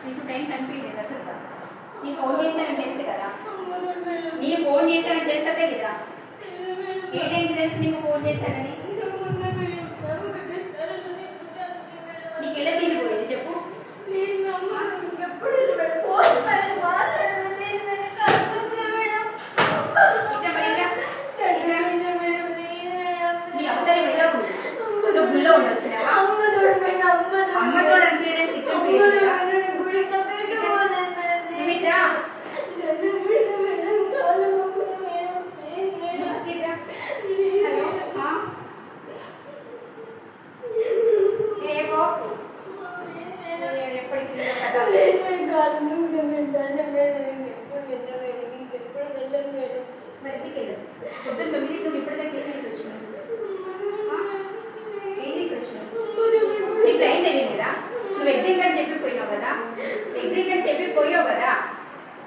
నీకు టైం కనిపించలేదు అట్లా నీ ఫోన్ చేశానని తెలుసు కదా నేను ఫోన్ చేశానని తెలుసదే కదా ఏ టైంకి తెలుసు నీకు ఫోన్ చేశానని నీకు ఎలా తిరిగిపోయింది చెప్పు నీ అవతారం ఎలా ఉంది నువ్వు గుళ్ళో ఉండొచ్చు అమ్మతోడు అనిపించడం సిక్కం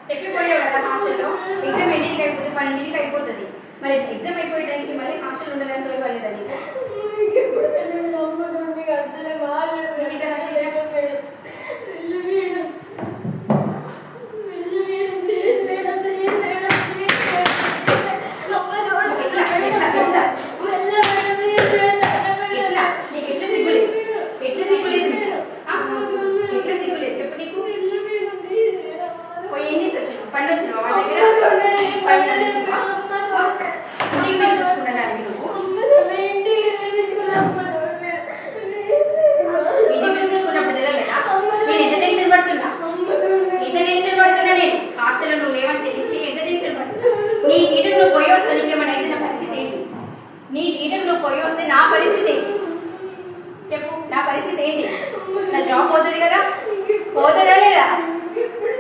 చెప్పిపోయావు కదా హాస్టల్లో ఎగ్జామ్ ఎన్నింటికి అయిపోతుంది 12ంటికి అయిపోతుంది మరి ఎగ్జామ్ అయిపోయే టైంకి మళ్ళీ హాస్టల్ ఉండాలని సోయలేదా నీకు నీ ఈటకు నువ్వు పోయి వస్తే నా పరిస్థితి చెప్పు నా పరిస్థితి ఏంటి నా జాబ్ పోతుంది కదా పోతుందా లేదా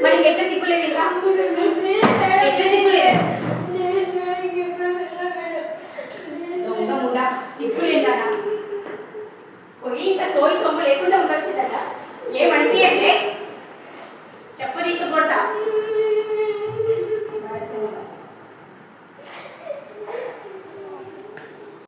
మరి ఎట్లా సిగ్గులేదు ఇంకా ఎట్లా సిగ్గులేదు సిగ్గులేదా పోయి ఇంకా సోయి సొమ్ము లేకుండా ఉండొచ్చిందట ఏమనిపించండి